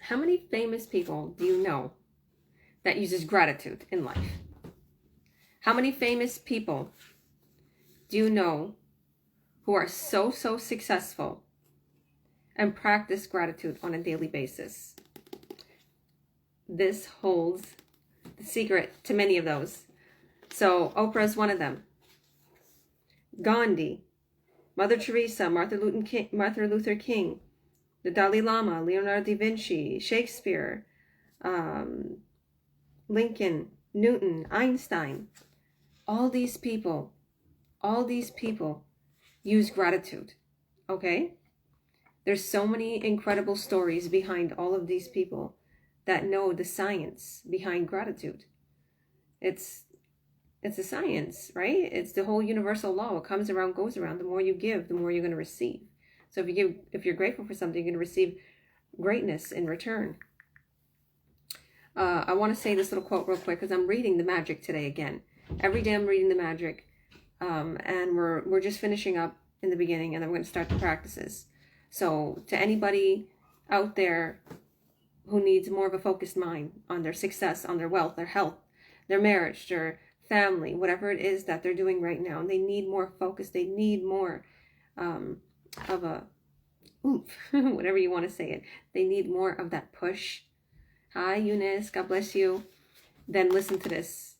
How many famous people do you know that uses gratitude in life? How many famous people do you know who are so successful and practice gratitude on a daily basis? This holds the secret to many of those. So Oprah is one of them. Gandhi, Mother Teresa, Martin Luther King, the Dalai Lama, Leonardo da Vinci, Shakespeare, Lincoln, Newton, Einstein. All these people use gratitude. Okay? There's so many incredible stories behind all of these people that know the science behind gratitude. It's a science, right? It's the whole universal law. What comes around goes around. The more you give, the more you're going to receive. So if you're grateful for something, you're going to receive greatness in return. I want to say this little quote real quick because I'm reading The Magic today again. Every day I'm reading The Magic, and we're just finishing up in the beginning, and then we're going to start the practices. So to anybody out there who needs more of a focused mind on their success, on their wealth, their health, their marriage, their family, whatever it is that they're doing right now, they need more focus. They need more of a oomph, whatever you want to say it. They need more of that push. Hi, Eunice. God bless you. Then listen to this.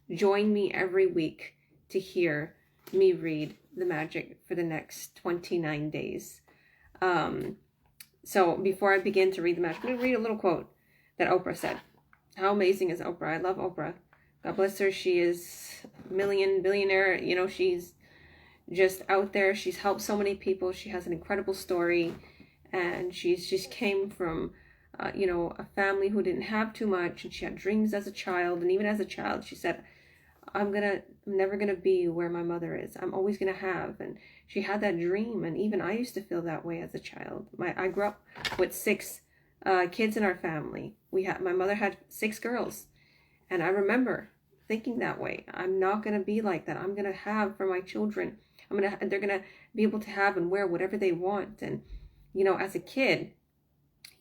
Join me every week to hear me read The Magic for the next 29 days. So before I begin to read The Magic, I'm going to read a little quote that Oprah said. How amazing is Oprah? I love Oprah. God bless her. She is a billionaire. You know, she's just out there. She's helped so many people. She has an incredible story. And she's just came from, a family who didn't have too much. And she had dreams as a child. And even as a child, she said, I'm never going to be where my mother is. I'm always going to have. And she had that dream. And even I used to feel that way as a child. I grew up with 6 kids in our family. My mother had 6 girls. And I remember thinking that way. I'm not going to be like that. I'm going to have for my children. They're going to be able to have and wear whatever they want. And, as a kid,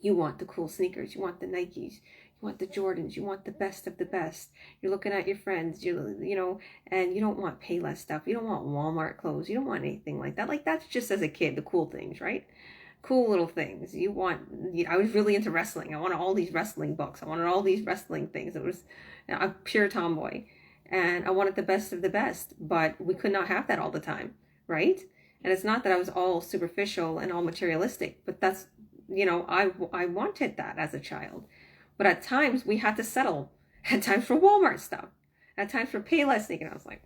you want the cool sneakers. You want the Nikes. You want the Jordans. You want the best of the best. You're looking at your friends, and you don't want Payless stuff. You don't want Walmart clothes. You don't want anything like that. Like, that's just as a kid, the cool things, right? Cool little things. I was really into wrestling. I wanted all these wrestling books. I wanted all these wrestling things. It was a pure tomboy. And I wanted the best of the best, but we could not have that all the time, right? And it's not that I was all superficial and all materialistic, but that's, I wanted that as a child. But at times we had to settle. At times for Walmart stuff. At times for Payless sneakers. I was like,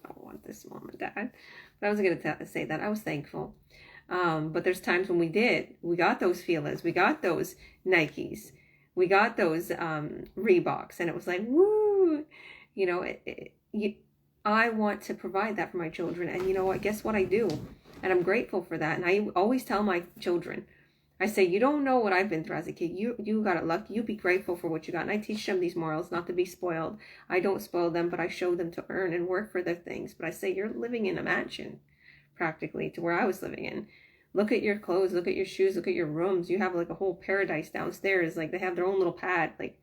I don't want this, Mom and Dad. But I wasn't going to say that. I was thankful. But there's times when we got those Filas, we got those Nikes, we got those Reeboks, and it was like, woo, I want to provide that for my children. And you know what? Guess what I do? And I'm grateful for that. And I always tell my children, I say, you don't know what I've been through as a kid. You got it lucky. You be grateful for what you got. And I teach them these morals, not to be spoiled. I don't spoil them, but I show them to earn and work for their things. But I say, you're living in a mansion, practically, to where I was living in. Look at your clothes, look at your shoes, look at your rooms. You have like a whole paradise downstairs. Like, they have their own little pad. Like,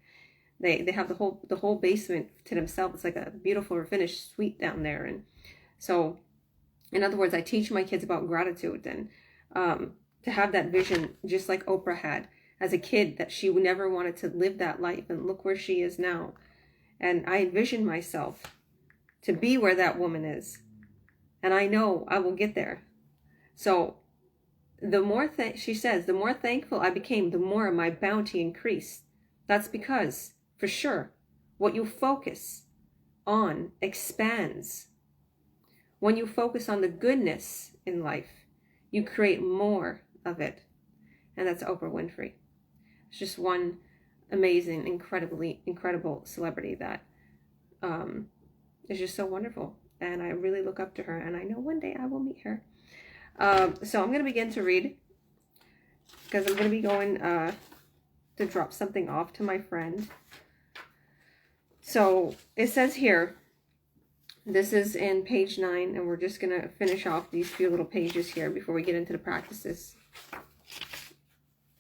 they have the whole basement to themselves. It's like a beautiful finished suite down there. And so, in other words, I teach my kids about gratitude and to have that vision, just like Oprah had as a kid, that she never wanted to live that life. And look where she is now. And I envision myself to be where that woman is. And I know I will get there. So the more she says, the more thankful I became, the more my bounty increased. That's because, for sure, what you focus on expands. When you focus on the goodness in life, you create more of it. And that's Oprah Winfrey. It's just one amazing, incredible celebrity that is just so wonderful. And I really look up to her, and I know one day I will meet her. So I'm going to begin to read, because I'm going to be going to drop something off to my friend. So it says here, this is in page 9, and we're just going to finish off these few little pages here before we get into the practices.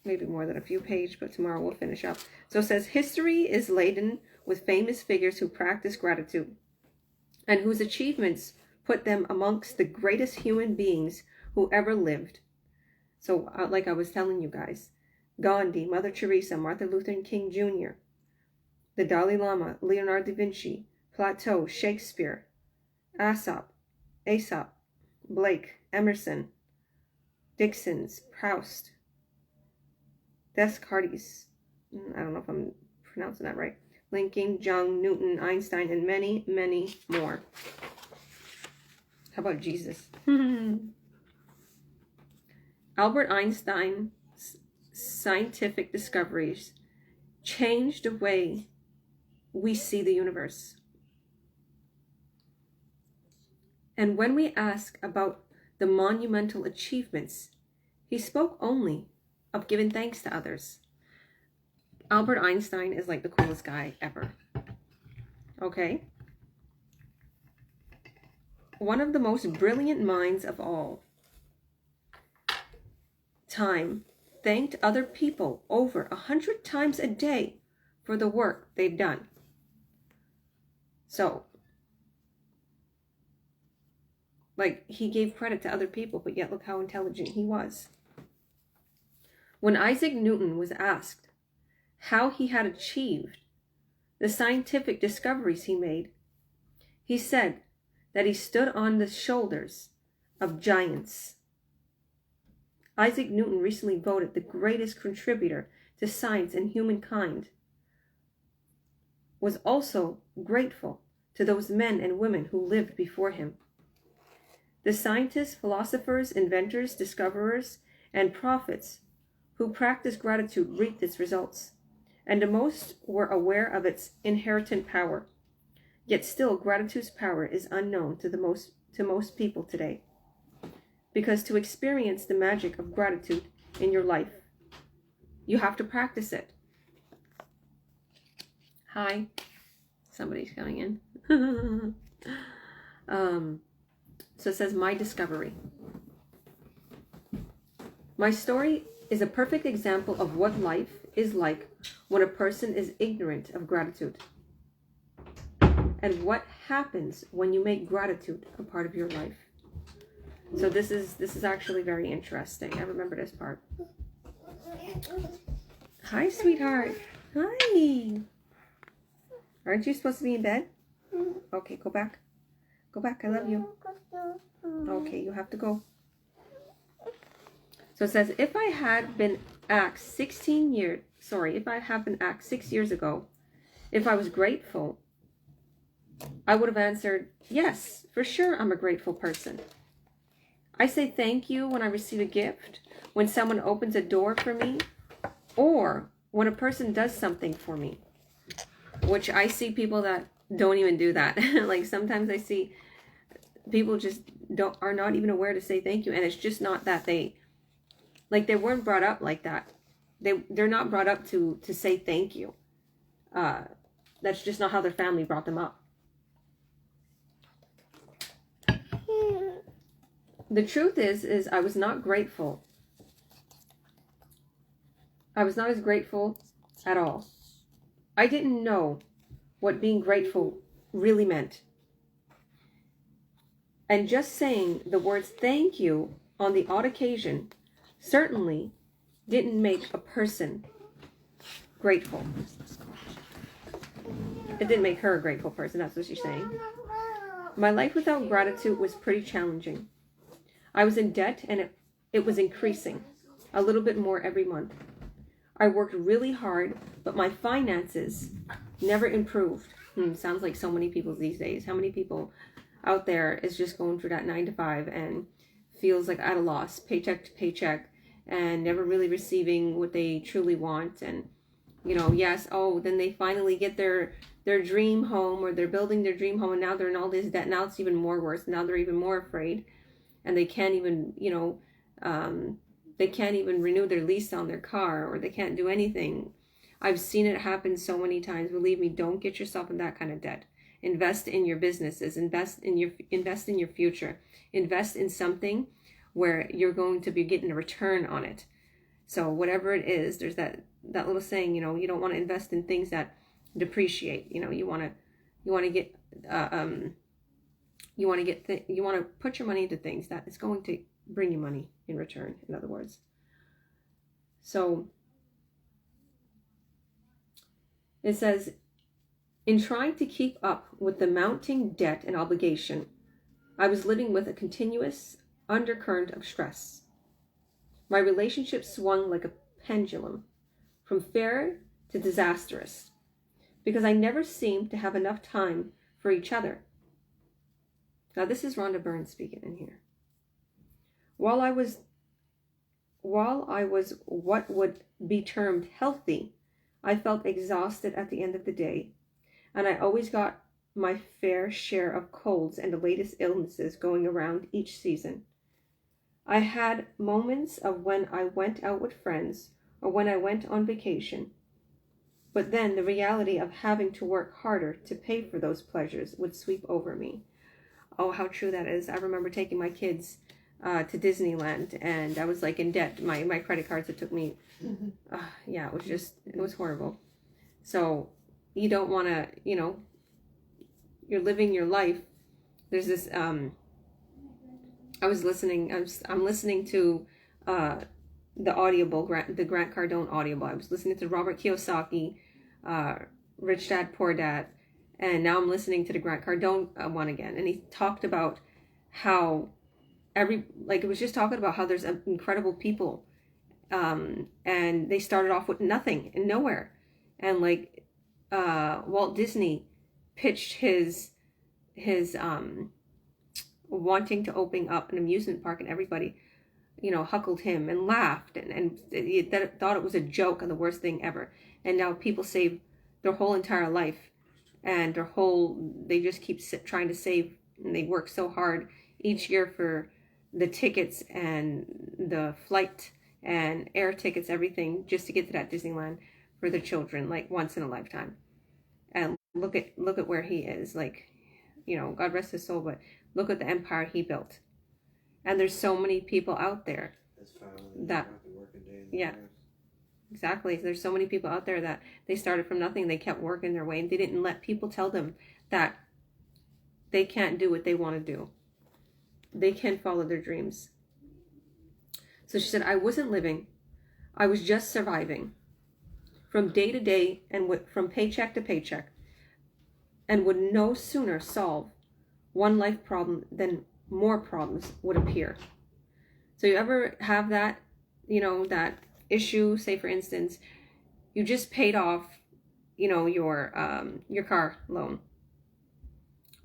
maybe more than a few pages, but tomorrow we'll finish up. So it says, history is laden with famous figures who practice gratitude and whose achievements put them amongst the greatest human beings who ever lived. So like I was telling you guys, Gandhi, Mother Teresa, Martin Luther King Jr., the Dalai Lama, Leonardo da Vinci, Plato, Shakespeare, Aesop, Blake, Emerson, Dixons, Proust, Descartes, I don't know if I'm pronouncing that right, Lincoln, Jung, Newton, Einstein, and many, many more. How about Jesus? Albert Einstein's scientific discoveries changed the way we see the universe. And when we ask about the monumental achievements, he spoke only of giving thanks to others. Albert Einstein is like the coolest guy ever. Okay? One of the most brilliant minds of all time thanked other people over 100 times a day for the work they've done. So, like, he gave credit to other people, but yet look how intelligent he was. When Isaac Newton was asked how he had achieved the scientific discoveries he made, he said that he stood on the shoulders of giants. Isaac Newton recently voted the greatest contributor to science and humankind, was also grateful to those men and women who lived before him. The scientists, philosophers, inventors, discoverers, and prophets who practiced gratitude reaped its results, and the most were aware of its inherent power. Yet still, gratitude's power is unknown to most people today. Because to experience the magic of gratitude in your life, you have to practice it. Hi. Somebody's coming in. So it says, my discovery. My story is a perfect example of what life is like when a person is ignorant of gratitude, and what happens when you make gratitude a part of your life. So this is actually very interesting. I remember this part. Hi, sweetheart. Hi. Aren't you supposed to be in bed? Okay, go back. Go back. I love you. Okay, you have to go. So it says, if I had been asked 6 years ago if I was grateful, I would have answered, yes, for sure I'm a grateful person. I say thank you when I receive a gift, when someone opens a door for me, or when a person does something for me, which I see people that don't even do that. Like sometimes I see people just are not even aware to say thank you, and it's just not that they weren't brought up like that. They're not brought up to say thank you. That's just not how their family brought them up. The truth is I was not grateful. I was not as grateful at all. I didn't know what being grateful really meant. And just saying the words thank you on the odd occasion certainly didn't make a person grateful. It didn't make her a grateful person, that's what she's saying. My life without gratitude was pretty challenging. I was in debt, and it was increasing a little bit more every month. I worked really hard, but my finances never improved. Sounds like so many people these days. How many people out there is just going through that 9 to 5 and feels like at a loss, paycheck to paycheck, and never really receiving what they truly want? And then they finally get their dream home, or they're building their dream home, and now they're in all this debt. Now it's even more worse. Now they're even more afraid, and they can't even they can't even renew their lease on their car, or they can't do anything. I've seen it happen so many times. Believe me, don't get yourself in that kind of debt. Invest in your businesses, invest in your future, invest in something where you're going to be getting a return on it. So whatever it is, there's that little saying, you know, you don't want to invest in things that depreciate. You know, you want to get you want to put your money into things that is going to bring you money in return, in other words. So it says, in trying to keep up with the mounting debt and obligation, I was living with a continuous undercurrent of stress. My relationship swung like a pendulum, from fair to disastrous, because I never seemed to have enough time for each other. Now, this is Rhonda Byrne speaking in here. While I was what would be termed healthy, I felt exhausted at the end of the day, and I always got my fair share of colds and the latest illnesses going around each season. I had moments of when I went out with friends or when I went on vacation, but then the reality of having to work harder to pay for those pleasures would sweep over me. Oh, how true that is. I remember taking my kids to Disneyland, and I was like in debt. My credit cards, it took me, yeah, it was horrible. So you don't want to, you know, you're living your life. There's this, I'm listening to the Audible, the Grant Cardone Audible. I was listening to Robert Kiyosaki, Rich Dad, Poor Dad, and now I'm listening to the Grant Cardone one again. And he talked about how it was just talking about how there's incredible people, and they started off with nothing and nowhere. And like, Walt Disney pitched his wanting to open up an amusement park, and everybody, you know, huckled him and laughed and thought it was a joke and the worst thing ever. And now people save their whole entire life, and they just keep trying to save, and they work so hard each year for the tickets and the flight and air tickets, everything, just to get to that Disneyland for their children, like once in a lifetime. And look at where he is, like, you know, God rest his soul, but look at the empire he built. And there's so many people out there that, yeah, exactly. There's so many people out there that they started from nothing. They kept working their way, and they didn't let people tell them that they can't do what they want to do. They can follow their dreams. So she said, I wasn't living. I was just surviving from day to day and from paycheck to paycheck, and would no sooner solve one life problem than more problems would appear. So you ever have that, you know, that issue, say for instance, you just paid off, you know, your car loan.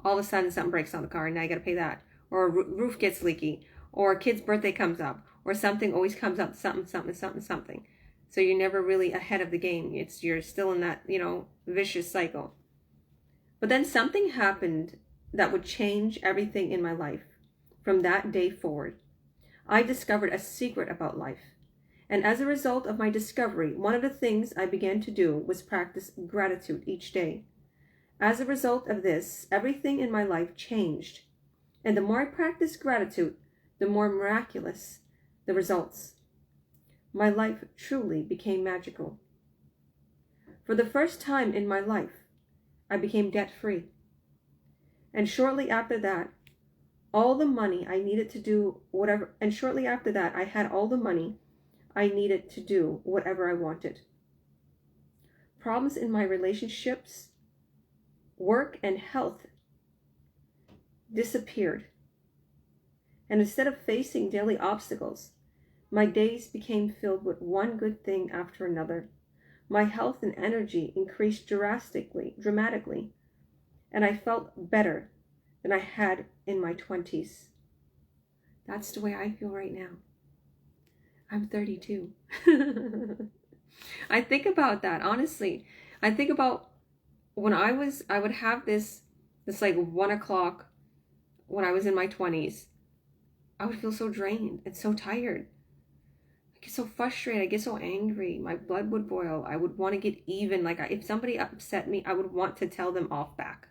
All of a sudden something breaks on the car and now you got to pay that. Or a roof gets leaky, or a kid's birthday comes up, or something always comes up, something. So you're never really ahead of the game. You're still in that, you know, vicious cycle. But then something happened that would change everything in my life. From that day forward, I discovered a secret about life. And as a result of my discovery, one of the things I began to do was practice gratitude each day. As a result of this, everything in my life changed. And the more I practiced gratitude, the more miraculous the results. My life truly became magical. For the first time in my life, I became debt-free. And shortly after that, all the money I needed to do whatever, and shortly after that, I had all the money I needed to do whatever I wanted. Problems in my relationships, work, and health disappeared. And instead of facing daily obstacles, my days became filled with one good thing after another. My health and energy increased dramatically, and I felt better than I had in my 20s. That's the way I feel right now. I'm 32. I think about that, honestly. I think about when I would have this like 1 o'clock when I was in my 20s. I would feel so drained and so tired. I get so frustrated. I get so angry. My blood would boil. I would want to get even. Like if somebody upset me, I would want to tell them off back.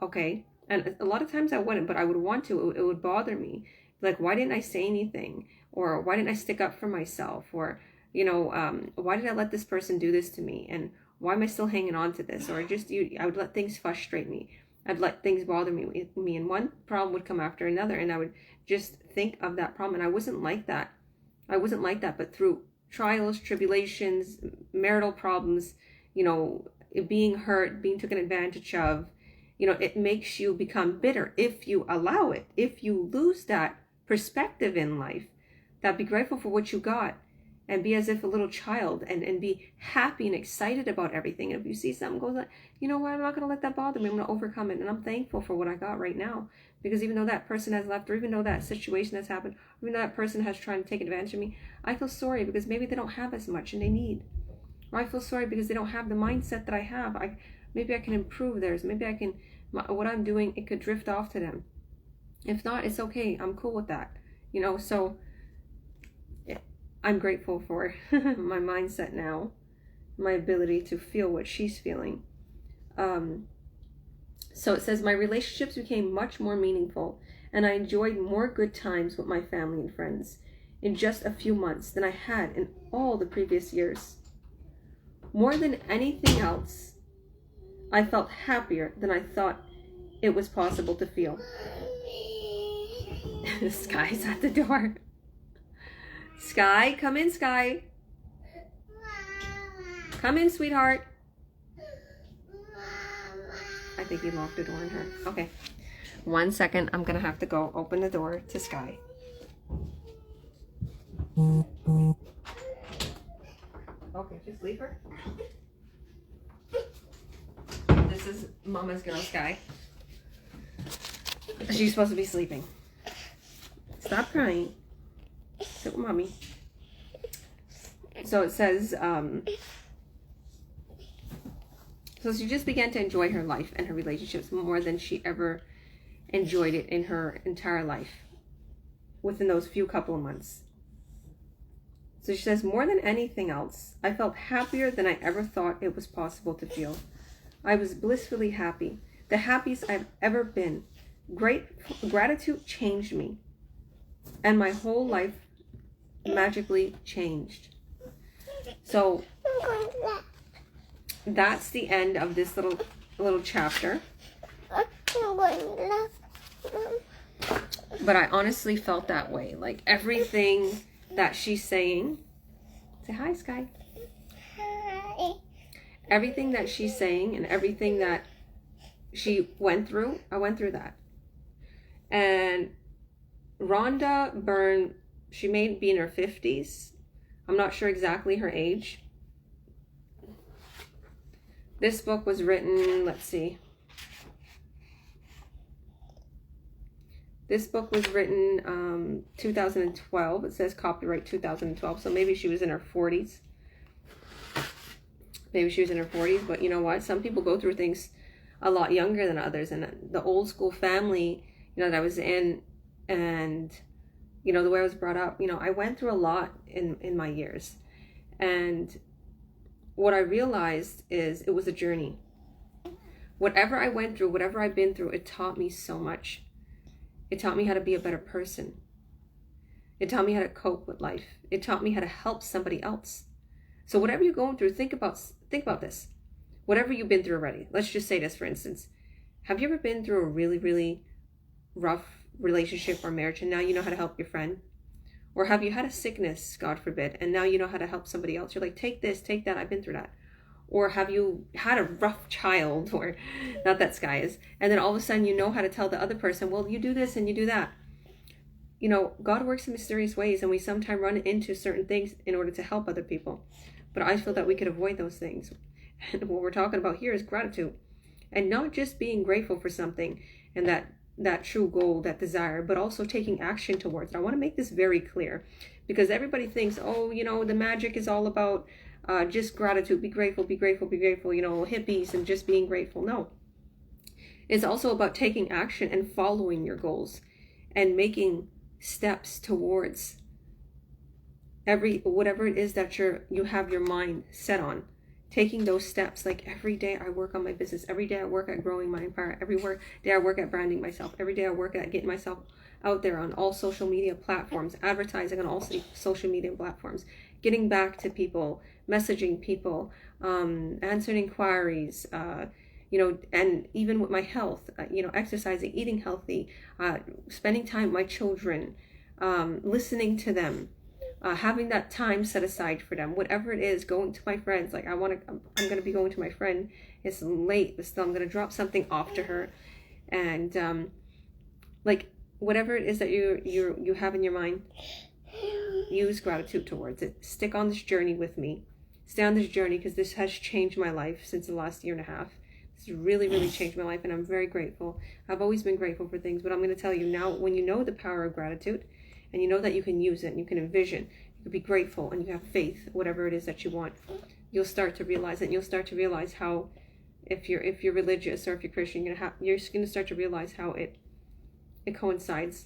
Okay? And a lot of times I wouldn't, but I would want to. It would bother me. Like, why didn't I say anything? Or why didn't I stick up for myself? Or why did I let this person do this to me? And why am I still hanging on to this? Or I would let things frustrate me. I'd let things bother me, and one problem would come after another, and I would just think of that problem. And I wasn't like that. But through trials, tribulations, marital problems, being hurt, being taken advantage of, it makes you become bitter if you allow it. If you lose that perspective in life, that be grateful for what you got and be as if a little child and be happy and excited about everything. And if you see something goes on, you know what, I'm not going to let that bother me. I'm going to overcome it. And I'm thankful for what I got right now. Because even though that person has left, or even though that situation has happened, or even though that person has tried to take advantage of me, I feel sorry because maybe they don't have as much and they need. Or I feel sorry because they don't have the mindset that I have. Maybe I can improve theirs. Maybe I can, what I'm doing, it could drift off to them. If not, it's okay. I'm cool with that. So I'm grateful for my mindset now, my ability to feel what she's feeling. So it says, my relationships became much more meaningful, and I enjoyed more good times with my family and friends in just a few months than I had in all the previous years. More than anything else, I felt happier than I thought it was possible to feel. Sky's at the door. Sky, come in, Sky. Come in, sweetheart. I think he locked the door on her. Okay. 1 second. I'm going to have to go open the door to Sky. Okay, just leave her. This is Mama's girl, Sky. She's supposed to be sleeping. Stop crying. Sit with Mommy. So it says, so she just began to enjoy her life and her relationships more than she ever enjoyed it in her entire life within those few couple of months. So she says, more than anything else, I felt happier than I ever thought it was possible to feel. I was blissfully happy, the happiest I've ever been. Gratitude changed me, and my whole life magically changed. So that's the end of this little chapter. But I honestly felt that way. Like everything that she's saying. Say hi, Sky. Hi. Everything that she's saying and everything that she went through, I went through that. And Rhonda Byrne, she may be in her 50s. I'm not sure exactly her age. This book was written, let's see. This book was written 2012. It says copyright 2012. So maybe she was in her 40s. Maybe she was in her 40s. But you know what? Some people go through things a lot younger than others. And the old school family, that I was in, and, the way I was brought up, I went through a lot in my years. And what I realized is it was a journey. Whatever I went through, whatever I've been through, it taught me so much. It taught me how to be a better person. It taught me how to cope with life. It taught me how to help somebody else. So whatever you're going through, think about this. Whatever you've been through already. Let's just say this, for instance. Have you ever been through a really, really rough relationship or marriage and now you know how to help your friend? Or have you had a sickness, God forbid, and now you know how to help somebody else? You're like, take this, take that, I've been through that. Or have you had a rough child, or not that Sky is, and then all of a sudden you know how to tell the other person, well, you do this and you do that. God works in mysterious ways, and we sometimes run into certain things in order to help other people. But I feel that we could avoid those things. And what we're talking about here is gratitude. And not just being grateful for something and that true goal, that desire, but also taking action towards it. I want to make this very clear, because everybody thinks, the magic is all about just gratitude, be grateful, hippies and just being grateful. No. It's also about taking action and following your goals and making steps towards whatever it is that you have your mind set on. Taking those steps, like every day I work on my business, every day I work at growing my empire, every day I work at branding myself, every day I work at getting myself out there on all social media platforms, advertising on all social media platforms, getting back to people, messaging people, answering inquiries, and even with my health, exercising, eating healthy, spending time with my children, listening to them, having that time set aside for them, whatever it is, going to my friends. Like I'm going to be going to my friend. It's late, but still I'm going to drop something off to her. And, like whatever it is that you have in your mind, use gratitude towards it. Stick on this journey with me. Stay on this journey, because this has changed my life since the last year and a half. This has really changed my life, and I'm very grateful. I've always been grateful for things, but I'm going to tell you now, when you know the power of gratitude, and you know that you can use it, and you can envision, you can be grateful, and you have faith, whatever it is that you want, you'll start to realize it. And you'll start to realize how, if you're religious or if you're Christian, you're going to start to realize how it coincides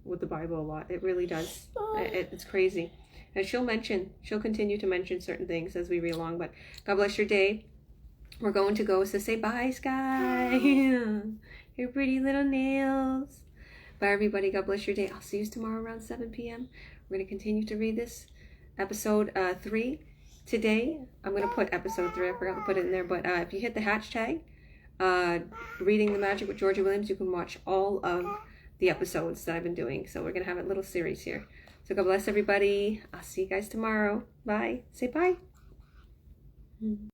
with the Bible a lot. It really does. It's crazy. And she'll continue to mention certain things as we read along. But God bless your day. We're going to go, so say bye, Sky. Your pretty little nails. Bye, everybody. God bless your day. I'll see you tomorrow around 7 p.m. We're going to continue to read this episode 3. Today, I'm going to put episode 3. I forgot to put it in there. But if you hit the hashtag, Reading the Magic with Georgia Williams, you can watch all of the episodes that I've been doing. So we're going to have a little series here. So God bless everybody. I'll see you guys tomorrow. Bye. Say bye.